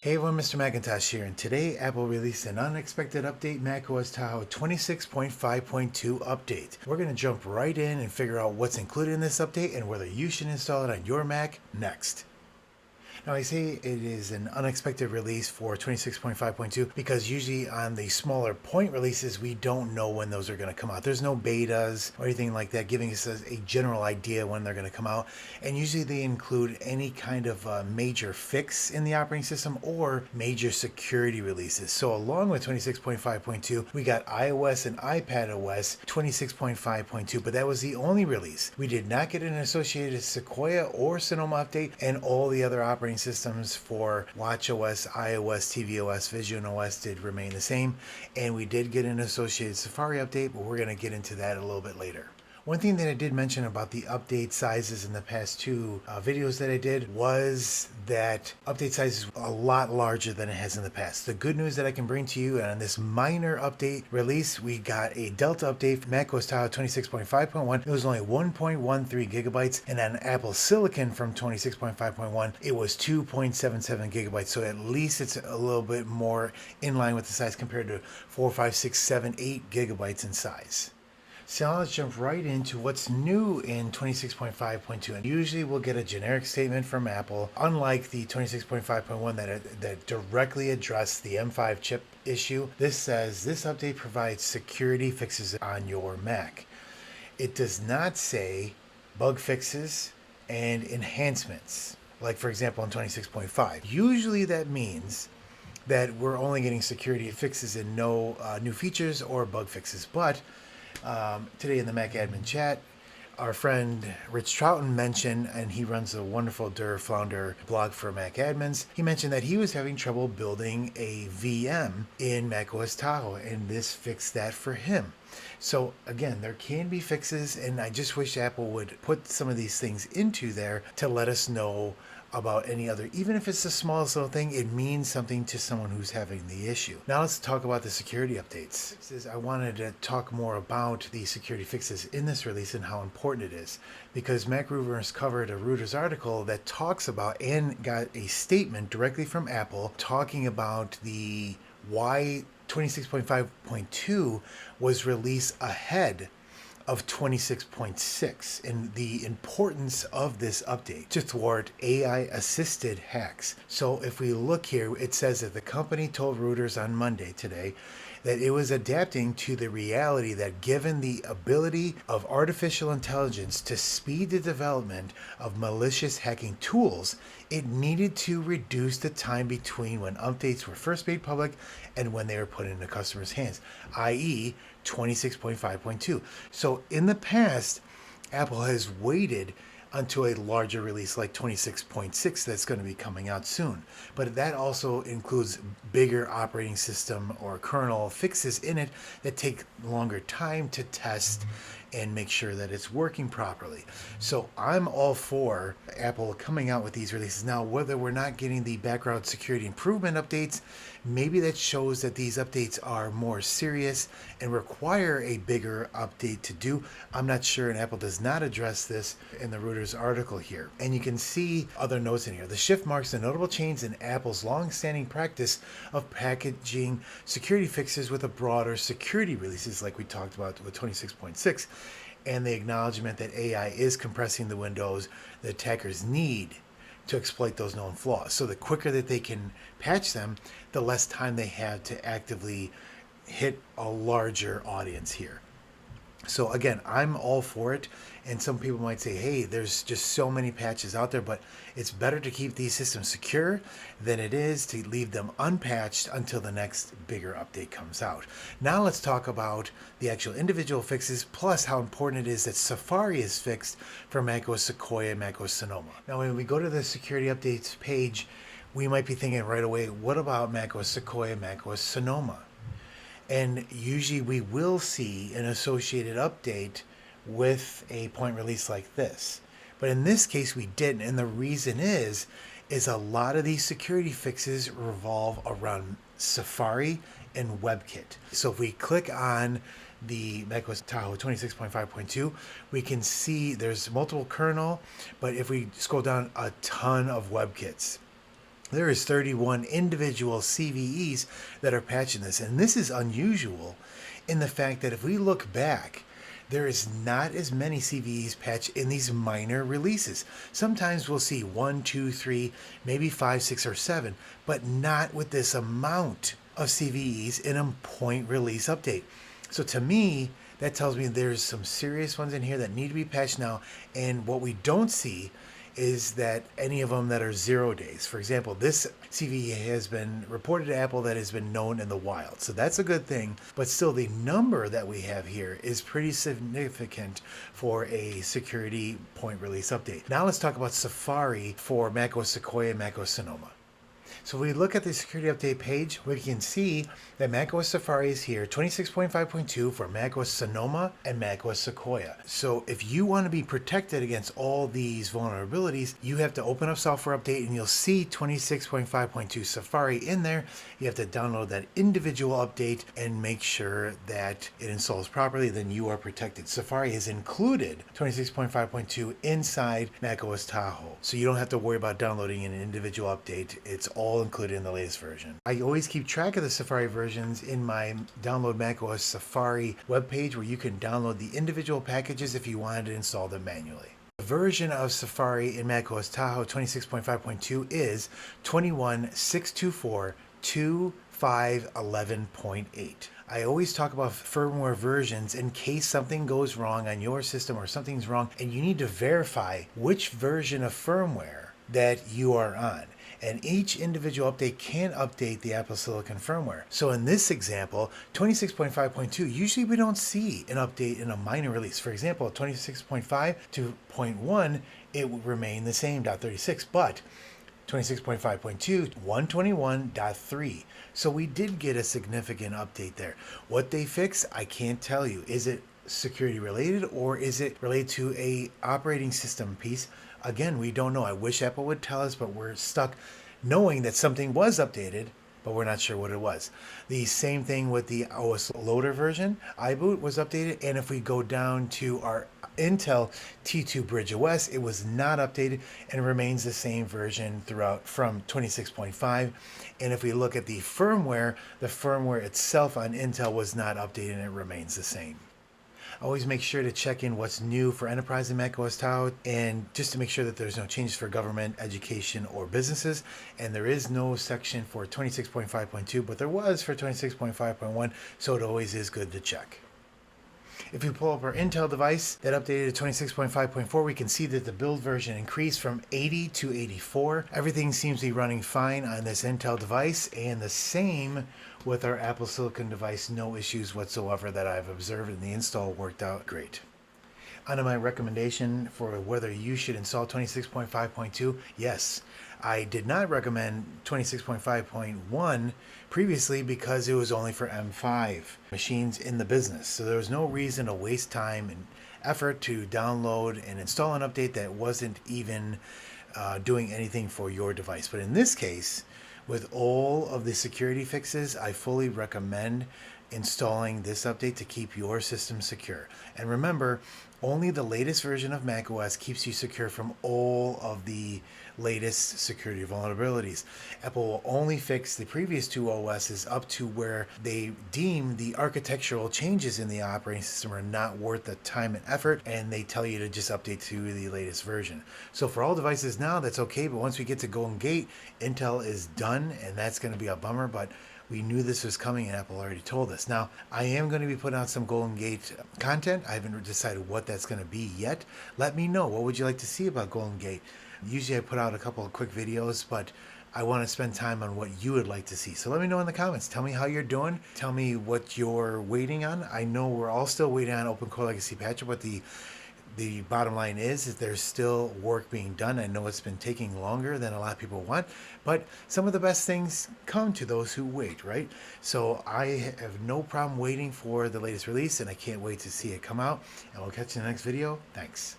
Hey everyone, Mr. Macintosh here, and today Apple released an unexpected update, macOS Tahoe 26.5.2 update. We're going to jump right in and figure out what's included in this update and whether you should install it on your Mac next. Now, I say it is an unexpected release for 26.5.2 because usually on the smaller point releases, we don't know when those are going to come out. There's no betas or anything like that giving us a general idea when they're going to come out. And usually they include any kind of major fix in the operating system or major security releases. So along with 26.5.2, we got iOS and iPadOS 26.5.2, but that was the only release. We did not get an associated Sequoia or Sonoma update, and all the other operating systems for watchOS, iOS, tvOS, visionOS did remain the same, and we did get an associated Safari update, but we're going to get into that a little bit later. One thing that I did mention about the update sizes in the past two videos that I did was that update size is a lot larger than it has in the past. The good news that I can bring to you, and on this minor update release, we got a Delta update for macOS Tahoe 26.5.1. It was only 1.13 gigabytes, and on Apple Silicon from 26.5.1, it was 2.77 gigabytes. So at least it's a little bit more in line with the size compared to 4, 5, 6, 7, 8 gigabytes in size. So now let's jump right into what's new in 26.5.2. And usually we'll get a generic statement from Apple, unlike the 26.5.1 that directly addressed the M5 chip issue. This says this update provides security fixes on your Mac. It does not say bug fixes and enhancements, like for example in 26.5. Usually that means that we're only getting security fixes and no new features or bug fixes. But today in the Mac admin chat, our friend Rich Troughton mentioned, and he runs a wonderful Flounder blog for Mac admins, he mentioned that he was having trouble building a VM in macOS Tahoe, and this fixed that for him. So again, there can be fixes, and I just wish Apple would put some of these things into there to let us know about any other, even if it's the smallest little thing, it means something to someone who's having the issue. Now let's talk about the security updates. I wanted to talk more about the security fixes in this release and how important it is, because Mac Rumors covered a Reuters article that talks about and got a statement directly from Apple talking about the why 26.5.2 was released ahead of 26.6 and the importance of this update to thwart AI-assisted hacks. So if we look here, it says that the company told Reuters on Monday today that it was adapting to the reality that given the ability of artificial intelligence to speed the development of malicious hacking tools, it needed to reduce the time between when updates were first made public and when they were put into customers' hands, i.e. 26.5.2. So in the past, Apple has waited until a larger release like 26.6 that's going to be coming out soon. But that also includes bigger operating system or kernel fixes in it that take longer time to test and make sure that it's working properly. So I'm all for Apple coming out with these releases. Now, whether we're not getting the background security improvement updates, maybe that shows that these updates are more serious and require a bigger update to do. I'm not sure, and Apple does not address this in the Reuters article here. And you can see other notes in here. The shift marks a notable change in Apple's long-standing practice of packaging security fixes with a broader security releases like we talked about with 26.6, and the acknowledgement that AI is compressing the windows that attackers need to exploit those known flaws. So the quicker that they can patch them, the less time they have to actively hit a larger audience here. So again, I'm all for it. And some people might say, hey, there's just so many patches out there, but it's better to keep these systems secure than it is to leave them unpatched until the next bigger update comes out. Now let's talk about the actual individual fixes, plus how important it is that Safari is fixed for macOS Sequoia and macOS Sonoma. Now, when we go to the security updates page, we might be thinking right away, what about macOS Sequoia, macOS Sonoma? And usually we will see an associated update with a point release like this. But in this case, we didn't. And the reason is a lot of these security fixes revolve around Safari and WebKit. So if we click on the macOS Tahoe 26.5.2, we can see there's multiple kernel, but if we scroll down, a ton of WebKits. There is 31 individual CVEs that are patching this, and this is unusual in the fact that if we look back, there is not as many CVEs patched in these minor releases. Sometimes we'll see 1, 2, 3, maybe 5, 6, or 7, but not with this amount of CVEs in a point release update. So to me, that tells me there's some serious ones in here that need to be patched now, and what we don't see is that any of them that are 0 days. For example, this CVE has been reported to Apple that has been known in the wild. So that's a good thing, but still the number that we have here is pretty significant for a security point release update. Now let's talk about Safari for macOS Sequoia and macOS Sonoma. So if we look at the security update page, we can see that macOS Safari is here, 26.5.2 for macOS Sonoma and macOS Sequoia. So if you want to be protected against all these vulnerabilities, you have to open up Software Update and you'll see 26.5.2 Safari in there. You have to download that individual update and make sure that it installs properly, then you are protected. Safari has included 26.5.2 inside macOS Tahoe. So you don't have to worry about downloading an individual update. It's all included in the latest version. I always keep track of the Safari versions in my Download macOS Safari webpage where you can download the individual packages if you wanted to install them manually. The version of Safari in macOS Tahoe 26.5.2 is 21.624.2511.8. I always talk about firmware versions in case something goes wrong on your system or something's wrong and you need to verify which version of firmware that you are on. And each individual update can update the Apple Silicon firmware. So in this example, 26.5.2, usually we don't see an update in a minor release. For example, 26.5 to 0.1, it will remain the same, .36, but 26.5.2, 121.3. So we did get a significant update there. What they fix, I can't tell you. Is it security related or is it related to a operating system piece? Again, we don't know. I wish Apple would tell us, but we're stuck knowing that something was updated, but we're not sure what it was. The same thing with the OS Loader version. iBoot was updated, and if we go down to our Intel T2 Bridge OS, it was not updated and remains the same version throughout from 26.5. And if we look at the firmware itself on Intel was not updated and it remains the same. Always make sure to check in what's new for enterprise and macOS Tahoe, and just to make sure that there's no changes for government, education, or businesses. And there is no section for 26.5.2, but there was for 26.5.1, so it always is good to check. If we pull up our Intel device that updated to 26.5.4, we can see that the build version increased from 80 to 84. Everything seems to be running fine on this Intel device, and the same with our Apple Silicon device. No issues whatsoever that I've observed, and the install worked out great. On my recommendation for whether you should install 26.5.2, yes. I did not recommend 26.5.1 previously because it was only for M5 machines in the business. So there was no reason to waste time and effort to download and install an update that wasn't even doing anything for your device. But in this case, with all of the security fixes, I fully recommend installing this update to keep your system secure. And remember, only the latest version of macOS keeps you secure from all of the latest security vulnerabilities. Apple will only fix the previous two OSs up to where they deem the architectural changes in the operating system are not worth the time and effort, and they tell you to just update to the latest version. So for all devices now, that's okay, but once we get to Golden Gate, Intel is done, and that's going to be a bummer, but we knew this was coming and Apple already told us. Now, I am going to be putting out some Golden Gate content. I haven't decided what that's going to be yet. Let me know. What would you like to see about Golden Gate? Usually I put out a couple of quick videos, but I want to spend time on what you would like to see. So let me know in the comments. Tell me how you're doing. Tell me what you're waiting on. I know we're all still waiting on OpenCore Legacy Patcher, but the bottom line is that there's still work being done. I know it's been taking longer than a lot of people want, but some of the best things come to those who wait, right? So I have no problem waiting for the latest release, and I can't wait to see it come out. And we'll catch you in the next video. Thanks.